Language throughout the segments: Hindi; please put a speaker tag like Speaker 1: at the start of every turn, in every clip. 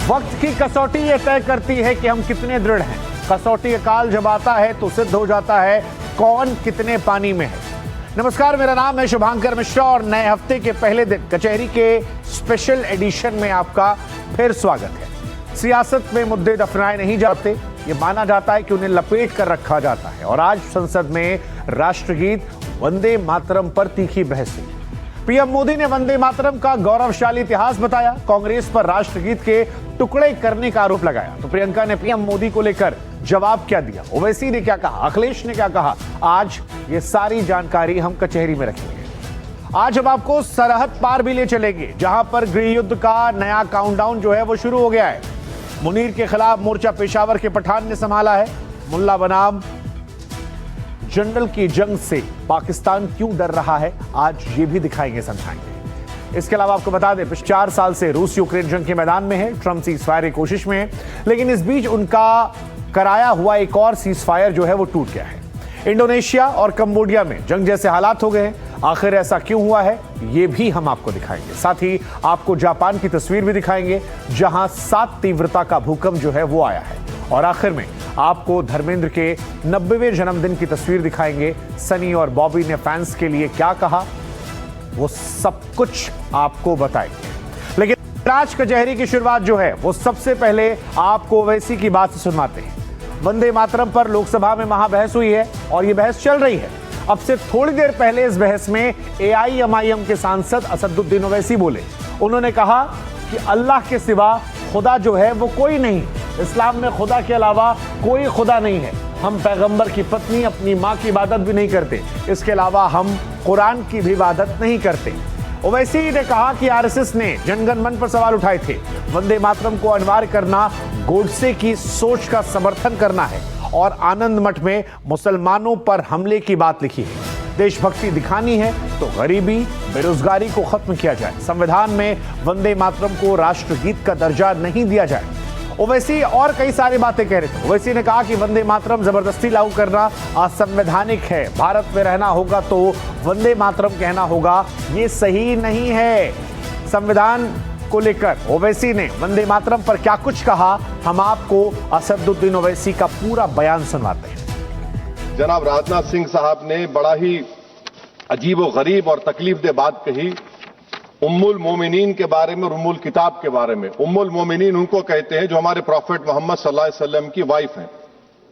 Speaker 1: वक्त की कसौटी ये तय करती है कि हम कितने दृढ़ हैं। कसौटी का काल जब आता है तो सिद्ध हो जाता है कौन कितने पानी में है। नमस्कार, मेरा नाम है शुभांकर मिश्रा और नए हफ्ते के पहले दिन कचहरी के स्पेशल एडिशन में आपका फिर स्वागत है। सियासत में मुद्दे दफनाए नहीं जाते, ये माना जाता है कि उन्हें लपेट कर रखा जाता है। और आज संसद में राष्ट्रगीत वंदे मातरम पर तीखी बहस हुई। पीएम मोदी ने वंदे मातरम का गौरवशाली इतिहास बताया, कांग्रेस पर राष्ट्रगीत के टुकड़े करने का आरोप लगाया। तो प्रियंका ने पीएम मोदी को लेकर जवाब क्या दिया, ओवैसी ने क्या कहा, अखिलेश ने क्या कहा, आज ये सारी जानकारी हम कचहरी में रखेंगे। आज हम आपको सरहद पार भी ले चलेंगे, जहां पर गृह युद्ध का नया काउंटडाउन जो है वो शुरू हो गया है। मुनीर के खिलाफ मोर्चा पेशावर के पठान ने संभाला है। मुल्ला बनाम जनरल की जंग से पाकिस्तान क्यों डर रहा है, आज ये भी दिखाएंगे, समझाएंगे। इसके अलावा आपको बता दें, 4 साल से रूस यूक्रेन जंग के मैदान में है। ट्रंप सीजफायर की कोशिश में है, लेकिन इस बीच उनका कराया हुआ एक और सीजफायर जो है वो टूट गया है। इंडोनेशिया और कंबोडिया में जंग जैसे हालात हो गए हैं। आखिर ऐसा क्यों हुआ है, ये भी हम आपको दिखाएंगे। साथ ही आपको जापान की तस्वीर भी दिखाएंगे, जहां 7 तीव्रता का भूकंप जो है वो आया है। और आखिर में आपको धर्मेंद्र के 90वें जन्मदिन की तस्वीर दिखाएंगे। सनी और बॉबी ने फैंस के लिए क्या कहा, वो सब कुछ आपको बताएंगे। लेकिन आज कचहरी की शुरुआत जो है वो सबसे पहले आपको ओवैसी की बात से सुनवाते हैं। वंदे मातरम पर लोकसभा में महाबहस हुई है और ये बहस चल रही है। अब से थोड़ी देर पहले इस बहस में AIMIM के सांसद असदुद्दीन ओवैसी बोले। उन्होंने कहा कि अल्लाह के सिवा खुदा जो है वो कोई नहीं। इस्लाम में खुदा के अलावा कोई खुदा नहीं है। हम पैगंबर की पत्नी अपनी माँ की इबादत भी नहीं करते। इसके अलावा हम कुरान की भी इबादत नहीं करते। ओवैसी ने कहा कि RSS ने जनगण मन पर सवाल उठाए थे। वंदे मातरम को अनिवार्य करना गोडसे की सोच का समर्थन करना है और आनंद मठ में मुसलमानों पर हमले की बात लिखी है। देशभक्ति दिखानी है तो गरीबी बेरोजगारी को खत्म किया जाए। संविधान में वंदे मातरम को राष्ट्रगीत का दर्जा नहीं दिया जाए। ओवैसी और कई सारी बातें कह रहे थे। ओवैसी ने कहा कि वंदे मातरम जबरदस्ती लागू करना असंवैधानिक है। भारत में रहना होगा तो वंदे मातरम कहना होगा, ये सही नहीं है। संविधान को लेकर ओवैसी ने वंदे मातरम पर क्या कुछ कहा, हम आपको असदुद्दीन ओवैसी का पूरा बयान सुनवाते हैं।
Speaker 2: जनाब राजनाथ सिंह साहब ने बड़ा ही अजीब व गरीब और तकलीफदेह बात कही उम्मुल मोमिनीन के बारे में और उम्मुल किताब के बारे में। उम्मुल मोमिनीन उनको कहते हैं जो हमारे प्रॉफेट मोहम्मद सल्लल्लाहु अलैहि वसल्लम की वाइफ हैं।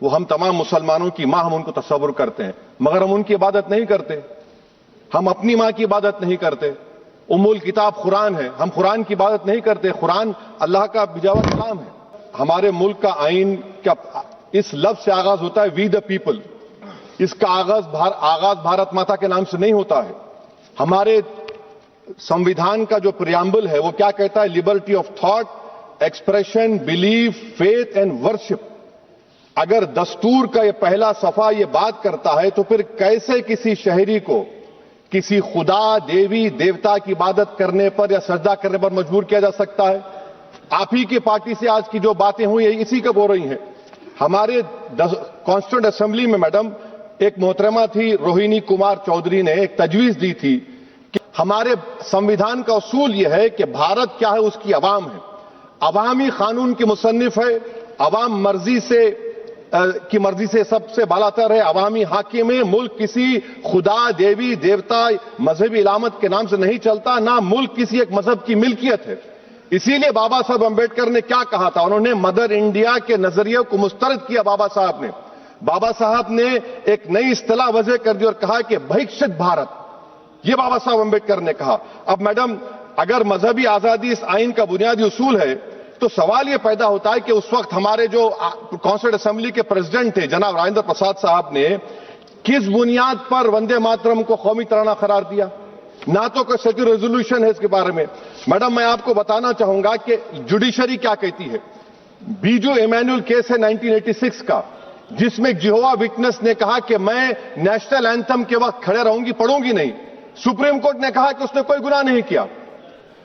Speaker 2: वो हम तमाम मुसलमानों की मां, हम उनको तस्वुर करते हैं, मगर हम उनकी इबादत नहीं करते। हम अपनी मां की इबादत नहीं करते। उम्मुल किताब कुरान है, हम कुरान की इबादत नहीं करते। कुरान अल्लाह का भिजा हुआ कलाम है। हमारे मुल्क का आइन क्या इस लफ्ज से आगाज होता है, वी द पीपल। इसका आगाज भारत माता के नाम से नहीं होता है। हमारे संविधान का जो प्रियम्बल है वो क्या कहता है, liberty of thought, expression, belief, faith and worship. अगर दस्तूर का ये पहला सफा ये बात करता है तो फिर कैसे किसी शहरी को किसी खुदा, देवी, देवता की इबादत करने पर या सजदा करने पर मजबूर किया जा सकता है? आप ही की पार्टी से आज की जो बातें हुई है इसी कब हो रही हैं। हमारे कॉन्स्टिट्यूंट असेंबली में मैडम एक मोहतरमा थी, रोहिणी कुमार चौधरी ने एक तजवीज दी थी कि हमारे संविधान का उसूल यह है कि भारत क्या है, उसकी अवाम है, अवामी कानून की मुसन्निफ है, अवाम की मर्जी से सबसे बालातर है, अवामी हाकिम है। मुल्क किसी खुदा, देवी, देवता, मजहबी इलामत के नाम से नहीं चलता, ना मुल्क किसी एक मजहब की मिल्कियत है। इसीलिए बाबा साहब अंबेडकर ने क्या कहा था, उन्होंने मदर इंडिया के नजरिए को मुस्तरद किया। बाबा साहब ने एक नई इस्तिलाह वजह कर दी और कहा कि भिक्षित भारत, यह बाबा साहब अंबेडकर ने कहा। अब मैडम, अगर मजहबी आजादी इस आइन का बुनियादी उसूल है तो सवाल यह पैदा होता है कि उस वक्त हमारे जो कॉन्स्टिट्यूंट असेंबली के प्रेसिडेंट थे जनाब राजेंद्र प्रसाद साहब ने किस बुनियाद पर वंदे मातरम को कौमी तराना करार दिया? ना तो कोई सेक्यूर रेजोल्यूशन है इसके बारे में। मैडम, मैं आपको बताना चाहूंगा कि जुडिशरी क्या कहती है। बीजू इमैनुअल केस है 1986 का, जिसमें जिहोवा विटनेस ने कहा कि मैं नेशनल एंथम के वक्त खड़े रहूंगी, पढ़ूंगी नहीं। सुप्रीम कोर्ट ने कहा कि उसने कोई गुनाह नहीं किया।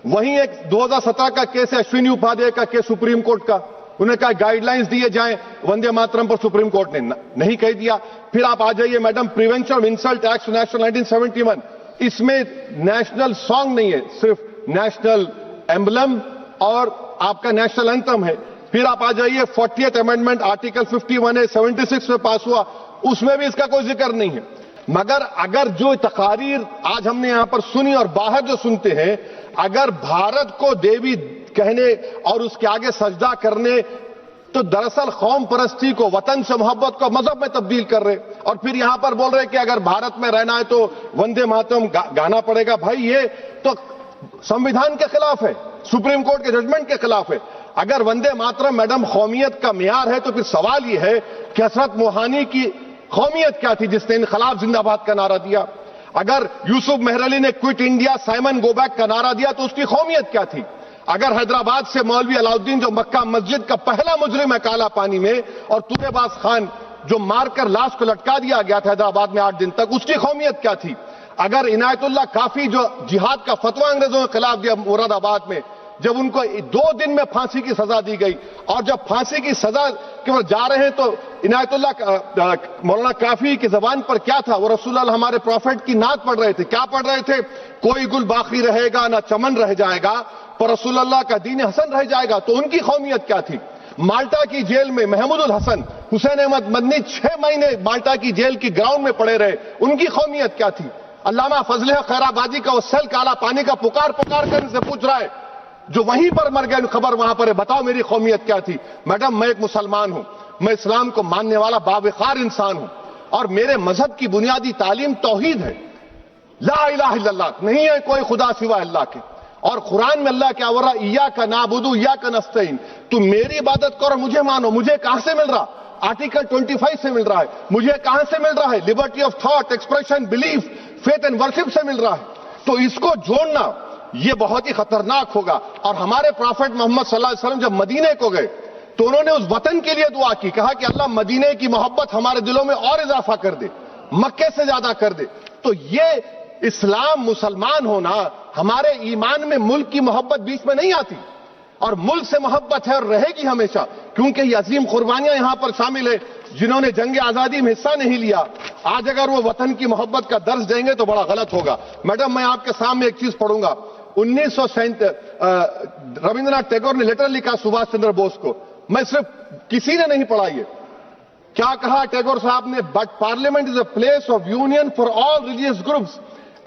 Speaker 2: वहीं एक 2017 का केस है, अश्विनी उपाध्याय का केस सुप्रीम कोर्ट का, उन्होंने कहा गाइडलाइंस दिए जाएं वंदे मातरम पर, सुप्रीम कोर्ट ने नहीं कह दिया। फिर आप आ जाइए madam, prevention of insult act national 1971, इसमें नेशनल सॉन्ग नहीं है, सिर्फ नेशनल एम्बलम और आपका नेशनल एंथम है। फिर आप आ जाइए 40th अमेंडमेंट आर्टिकल 51 है 76 में पास हुआ, उसमें भी इसका कोई जिक्र नहीं है। मगर अगर जो तकारीर आज हमने यहां पर सुनी और बाहर जो सुनते हैं, अगर भारत को देवी कहने और उसके आगे सजदा करने, तो दरअसल कौम परस्ती को, वतन से मोहब्बत को मजहब में तब्दील कर रहे, और फिर यहां पर बोल रहे कि अगर भारत में रहना है तो वंदे मातरम गाना पड़ेगा। भाई ये तो संविधान के खिलाफ है, सुप्रीम कोर्ट के जजमेंट के खिलाफ है। अगर वंदे मातरम मैडम कौमियत का मियार है, तो फिर सवाल यह है कि हजरत मोहानी की कौमियत क्या थी जिसने इनकलाब जिंदाबाद का नारा दिया? अगर यूसुफ मेहरली ने quit India Simon go back का नारा दिया तो उसकी कौमियत क्या थी? अगर हैदराबाद से मौलवी अलाउद्दीन जो मक्का मस्जिद का पहला मुजरिम है काला पानी में, और तुरेबाज खान जो मारकर लाश को लटका दिया गया था हैदराबाद में 8 दिन तक, उसकी कौमियत क्या थी? अगर इनायतुल्लाह काफी जो जिहाद का फतवा अंग्रेजों के खिलाफ दिया मुरादाबाद में, जब उनको 2 दिन में फांसी की सजा दी गई, और जब फांसी की सजा के ओर जा रहे हैं तो इनायतुल्लाह मौलाना काफी की जबान पर क्या था? वो रसूलुल्लाह हमारे प्रॉफिट की नात पढ़ रहे थे। क्या पढ़ रहे थे? कोई गुल बाकी रहेगा ना चमन रह जाएगा, पर रसूलुल्लाह का दीन हसन रह जाएगा। तो उनकी कौमियत क्या थी? माल्टा की जेल में महमूदुल हसन, हुसैन अहमद मदनी 6 महीने माल्टा की जेल की ग्राउंड में पड़े रहे, उनकी कौमियत क्या थी? अल्लामा फजल खैराबादी का वो सेल काला पानी का पुकार कर इनसे पूछ रहा है, जो वहीं पर मर गए, खबर वहां पर है, बताओ मेरी कौमियत क्या थी? मैडम मैं एक मुसलमान हूं, मैं इस्लाम को मानने वाला बावकार इंसान हूं, और मेरे मजहब की बुनियादी तालीम तौहीद है, ला इलाहा इल्लल्लाह, नहीं है कोई खुदा सिवा अल्लाह के। और कुरान में अल्लाह क्या बोल रहा? इय्याका नाबुदु इय्याका नस्तईन, तुम मेरी इबादत करो, मुझे मानो। मुझे कहां से मिल रहा? आर्टिकल 25 से मिल रहा है। मुझे कहां से मिल रहा है? Liberty of thought, expression, belief, faith and worship से मिल रहा है। तो इसको जोड़ना यह बहुत ही खतरनाक होगा। और हमारे प्रॉफेट मोहम्मद सल्लल्लाहु अलैहि वसल्लम जब मदीने को गए तो उन्होंने उस वतन के लिए दुआ की, कहा कि अल्लाह मदीने की मोहब्बत हमारे दिलों में और इजाफा कर दे, मक्के से ज्यादा कर दे। तो ये इस्लाम, मुसलमान होना, हमारे ईमान में मुल्क की मोहब्बत बीच में नहीं आती, और मुल्क से मोहब्बत है और रहेगी हमेशा, क्योंकि ये अजीम कुर्बानियां यहां पर शामिल है जिन्होंने जंग आजादी में हिस्सा नहीं लिया। आज अगर वो वतन की मोहब्बत का दर्ज देंगे तो बड़ा गलत होगा। मैडम मैं आपके सामने एक चीज पढ़ूंगा। 1937 रविंद्रनाथ टैगोर ने लेटर लिखा सुभाष चंद्र बोस को, मैं सिर्फ किसी ने नहीं पढ़ा ये। क्या कहा टैगोर साहब ने? But parliament is a place of union for all religious groups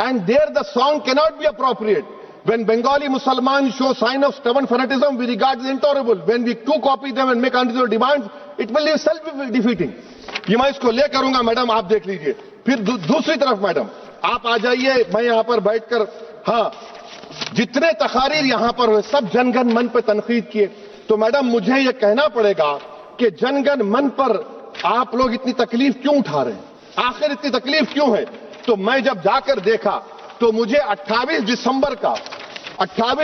Speaker 2: and there the song cannot be appropriate. When Bengali Muslims show sign of stubborn fanatism, we regard it intolerable. When we too copy them and make unreasonable demands, it will be self-defeating. ये मैं इसको ले करूंगा मैडम, आप देख लीजिए। फिर दूसरी तरफ मैडम आप आ जाइए, मैं यहां पर बैठकर, हाँ जितने तकारीर यहां पर हुए सब जनगण मन पर तनकीद किए, तो मैडम मुझे ये कहना पड़ेगा कि जनगण मन पर आप लोग इतनी तकलीफ क्यों उठा रहे हैं? आखिर इतनी तकलीफ क्यों है? तो मैं जब जाकर देखा तो मुझे 28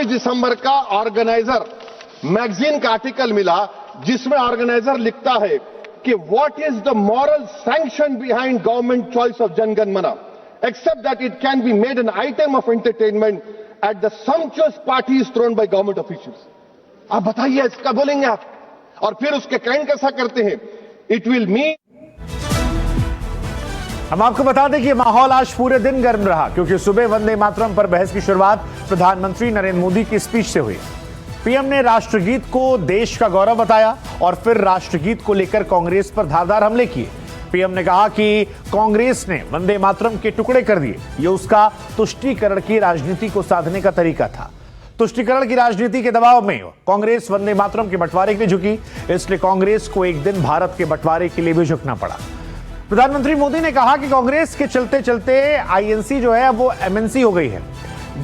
Speaker 2: दिसंबर का ऑर्गेनाइजर मैगजीन का आर्टिकल मिला, जिसमें ऑर्गेनाइजर लिखता है कि what is the moral sanction behind government choice of जनगण मन, accept that it can be made an item of entertainment at the सम्पचुअस parties throne by government officials. आप बताइए इसका बोलेंगे आप? और फिर उसके काइंड कैसा करते हैं? It will mean.
Speaker 1: हम आपको बता दें कि माहौल आज पूरे दिन गर्म रहा, क्योंकि सुबह वंदे मातरम पर बहस की शुरुआत प्रधानमंत्री नरेंद्र मोदी की स्पीच से हुई। पीएम ने राष्ट्रगीत को देश का गौरव बताया और फिर राष्ट्रगीत को लेकर कांग्रेस पर धारदार हमले किए। पीएम ने कहा कि कांग्रेस ने वंदे मातरम के टुकड़े कर दिए, यह उसका तुष्टीकरण की राजनीति को साधने का तरीका था। तुष्टीकरण की राजनीति के दबाव में कांग्रेस वंदे मातरम के बंटवारे के लिए झुकी, इसलिए कांग्रेस को एक दिन भारत के बंटवारे के लिए भी झुकना पड़ा। प्रधानमंत्री मोदी ने कहा कि कांग्रेस के चलते चलते आईएनसी जो है वो एमएनसी हो गई है।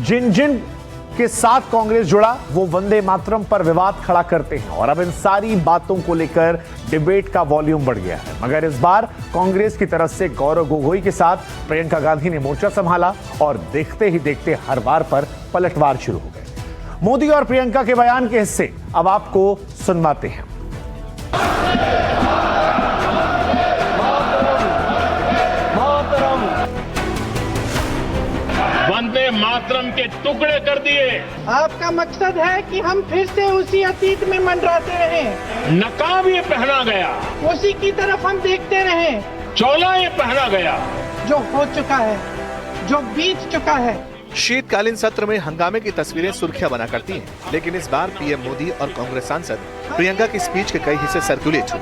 Speaker 1: जिन जिन के साथ कांग्रेस जुड़ा वो वंदे मातरम पर विवाद खड़ा करते हैं, और अब इन सारी बातों को लेकर डिबेट का वॉल्यूम बढ़ गया है। मगर इस बार कांग्रेस की तरफ से गौरव गोगोई के साथ प्रियंका गांधी ने मोर्चा संभाला, और देखते ही देखते हर बार पर पलटवार शुरू हो गए। मोदी और प्रियंका के बयान के हिस्से अब आपको सुनवाते हैं।
Speaker 3: वंदे मातरम के टुकड़े कर दिए।
Speaker 4: आपका मकसद है कि हम फिर से उसी अतीत में मंडराते रहें,
Speaker 3: नकाब ये पहना गया,
Speaker 4: उसी की तरफ हम देखते रहें।
Speaker 3: चोला ये पहना गया।
Speaker 4: जो हो चुका है, जो बीत चुका है,
Speaker 5: शीतकालीन सत्र में हंगामे की तस्वीरें सुर्खियां बना करती हैं, लेकिन इस बार पीएम मोदी और कांग्रेस सांसद प्रियंका की स्पीच के कई हिस्से सर्कुलेट हुए।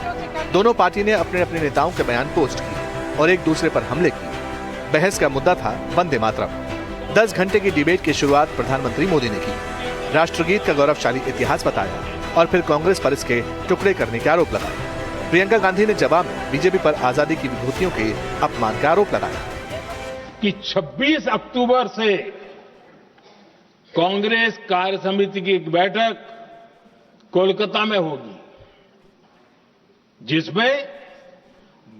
Speaker 5: दोनों पार्टी ने अपने अपने नेताओं के बयान पोस्ट किए और एक दूसरे पर हमले किए। बहस का मुद्दा था वंदे मातरम। 10 घंटे की डिबेट की शुरुआत प्रधानमंत्री मोदी ने की, राष्ट्रगीत का गौरवशाली इतिहास बताया और फिर कांग्रेस पर इसके टुकड़े करने के आरोप लगाए। प्रियंका गांधी ने जवाब में बीजेपी पर आजादी की विभूतियों के अपमान का आरोप लगाया
Speaker 3: कि 26 अक्टूबर से कांग्रेस कार्य समिति की एक बैठक कोलकाता में होगी, जिसमें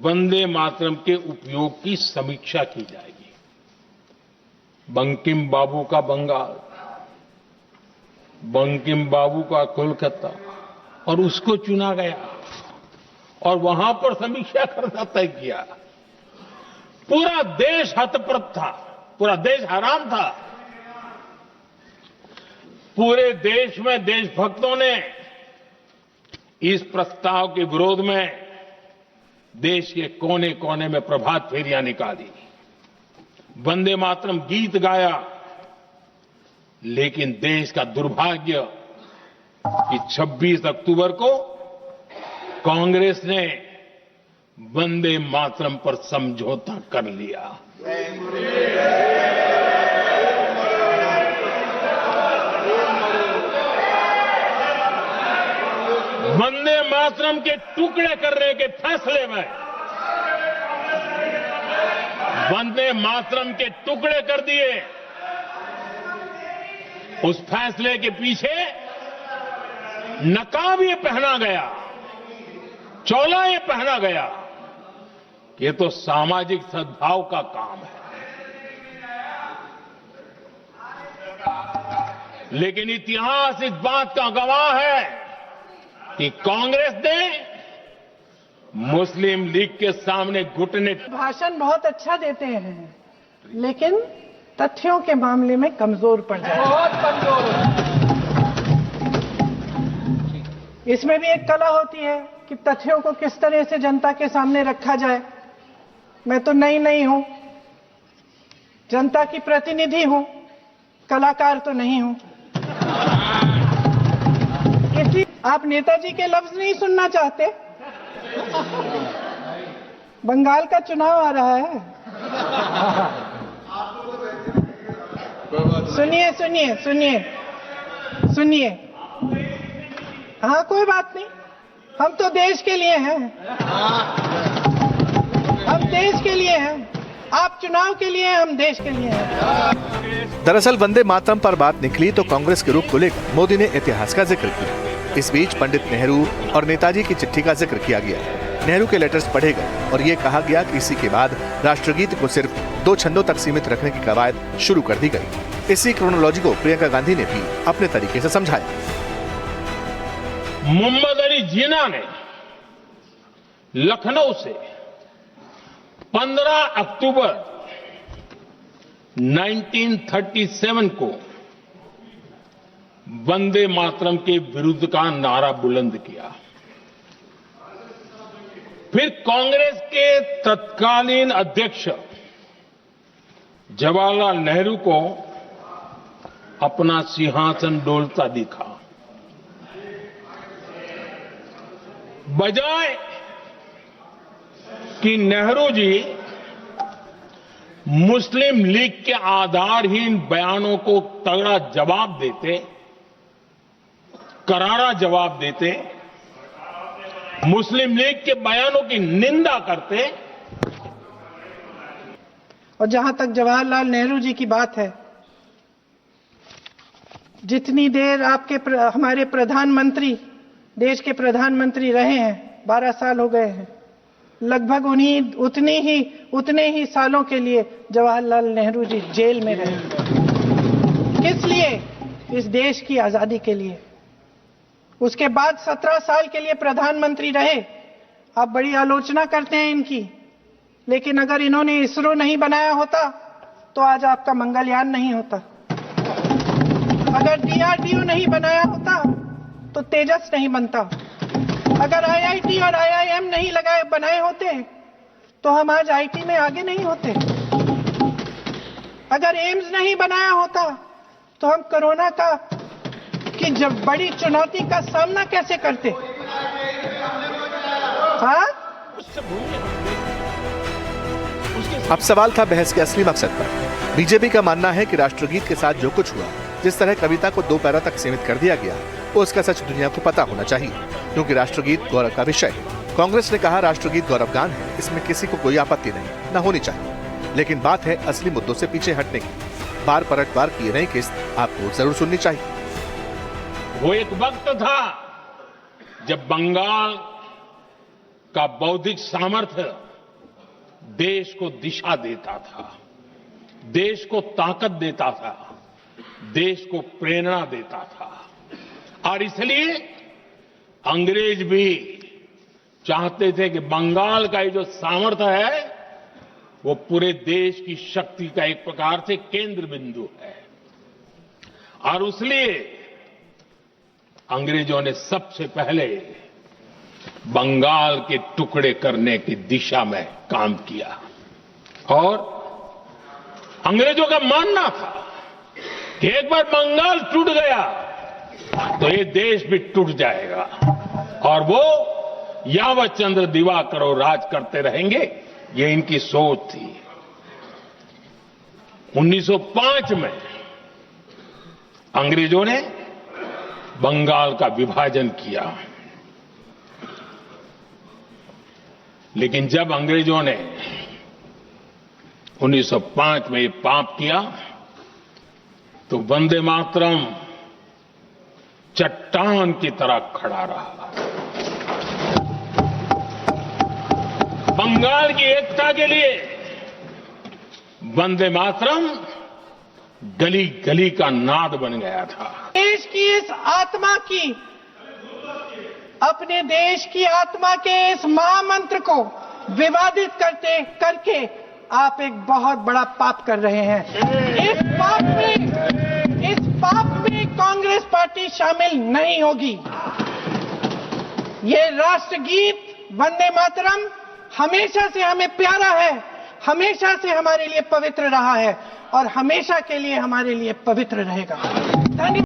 Speaker 3: वंदे मातरम के उपयोग की समीक्षा की जाएगी। बंकिम बाबू का बंगाल, बंकिम बाबू का कोलकाता, और उसको चुना गया और वहां पर समीक्षा करना तय किया। पूरा देश हतप्रभ था, पूरा देश हैरान था। पूरे देश में देशभक्तों ने इस प्रस्ताव के विरोध में देश के कोने कोने में प्रभात फेरियां निकाली, वंदे मातरम गीत गाया। लेकिन देश का दुर्भाग्य कि 26 अक्टूबर को कांग्रेस ने वंदे मातरम पर समझौता कर लिया। वंदे मातरम के टुकड़े करने के फैसले में, वंदे मातरम के टुकड़े कर दिए। उस फैसले के पीछे नकाब ये पहना गया, चोला ये पहना गया। ये तो सामाजिक सद्भाव का काम है। लेकिन इतिहास इस बात का गवाह है कि कांग्रेस ने मुस्लिम लीग के सामने घुटने।
Speaker 4: भाषण बहुत अच्छा देते हैं, लेकिन तथ्यों के मामले में कमजोर पड़ जाते हैं। बहुत कमजोर। इसमें भी एक कला होती है कि तथ्यों को किस तरह से जनता के सामने रखा जाए। मैं तो नहीं हूं, जनता की प्रतिनिधि हूं, कलाकार तो नहीं हूं। किसी आप नेताजी के लफ्ज नहीं सुनना चाहते? बंगाल का चुनाव आ रहा है, सुनिए सुनिए सुनिए सुनिए। हाँ, कोई बात नहीं, हम तो देश के लिए हैं, हम देश के लिए हैं। आप चुनाव के लिए, हम देश के लिए हैं।
Speaker 5: दरअसल वंदे मातरम पर बात निकली तो कांग्रेस के रुख को लेकर मोदी ने इतिहास का जिक्र किया। इस बीच पंडित नेहरू और नेताजी की चिट्ठी का जिक्र किया गया। नेहरू के लेटर्स पढ़े गए और ये कहा गया कि इसी के बाद राष्ट्रगीत को सिर्फ 2 छंदों तक सीमित रखने की कवायद शुरू कर दी गई। इसी क्रोनोलॉजी को प्रियंका गांधी ने भी अपने तरीके से समझाया।
Speaker 3: मोहम्मद अली जिन्ना ने लखनऊ से 15 अक्टूबर 1937 को वंदे मातरम के विरुद्ध का नारा बुलंद किया। फिर कांग्रेस के तत्कालीन अध्यक्ष जवाहरलाल नेहरू को अपना सिंहासन डोलता दिखा। बजाय कि नेहरू जी मुस्लिम लीग के आधारहीन बयानों को तगड़ा जवाब देते, करारा जवाब देते, मुस्लिम लीग के बयानों की निंदा करते।
Speaker 4: और जहां तक जवाहरलाल नेहरू जी की बात है, जितनी देर हमारे प्रधानमंत्री देश के प्रधानमंत्री रहे हैं, 12 साल हो गए हैं, लगभग उतने ही सालों के लिए जवाहरलाल नेहरू जी जेल में रहे। किस लिए? इस देश की आजादी के लिए। उसके बाद 17 साल के लिए प्रधानमंत्री रहे। आप बड़ी आलोचना करते हैं इनकी, लेकिन अगर इन्होंने इसरो नहीं बनाया होता तो आज आपका मंगलयान नहीं होता। अगर DRDO नहीं बनाया होता तो तेजस नहीं बनता। अगर IIT और IIM नहीं बनाए होते तो हम आज IT में आगे नहीं होते। अगर एम्स नहीं बनाया होता तो हम कोरोना की जब बड़ी चुनौती का सामना कैसे करते? हाँ?
Speaker 5: अब सवाल था बहस के असली मकसद पर। बीजेपी का मानना है कि राष्ट्रगीत के साथ जो कुछ हुआ, जिस तरह कविता को 2 पैरा तक सीमित कर दिया गया, वो उसका सच दुनिया को पता होना चाहिए, क्योंकि राष्ट्रगीत गौरव का विषय है। कांग्रेस ने कहा राष्ट्रगीत गौरव गान है, इसमें किसी को कोई आपत्ति नहीं, न होनी चाहिए। लेकिन बात है असली मुद्दों से पीछे हटने की। बार पलटवार की ये नई किस्त आपको जरूर सुननी चाहिए।
Speaker 3: वो एक वक्त था जब बंगाल का बौद्धिक सामर्थ्य देश को दिशा देता था, देश को ताकत देता था, देश को प्रेरणा देता था। और इसलिए अंग्रेज भी चाहते थे कि बंगाल का ये जो सामर्थ्य है वो पूरे देश की शक्ति का एक प्रकार से केंद्र बिंदु है। और इसलिए अंग्रेजों ने सबसे पहले बंगाल के टुकड़े करने की दिशा में काम किया। और अंग्रेजों का मानना था कि एक बार बंगाल टूट गया तो ये देश भी टूट जाएगा और वो यावत चंद्र दिवाकरो राज करते रहेंगे, ये इनकी सोच थी। 1905 में अंग्रेजों ने बंगाल का विभाजन किया, लेकिन जब अंग्रेजों ने 1905 में ये पाप किया तो वंदे मातरम चट्टान की तरह खड़ा रहा। बंगाल की एकता के लिए वंदे मातरम गली गली का नाद बन गया था।
Speaker 4: देश की इस आत्मा की, अपने देश की आत्मा के इस महामंत्र को विवादित करके आप एक बहुत बड़ा पाप कर रहे हैं। इस पाप में कांग्रेस पार्टी शामिल नहीं होगी। ये राष्ट्रगीत वंदे मातरम हमेशा से हमें प्यारा है, हमेशा से हमारे लिए पवित्र रहा है और हमेशा के लिए हमारे लिए पवित्र रहेगा। धन्यवाद।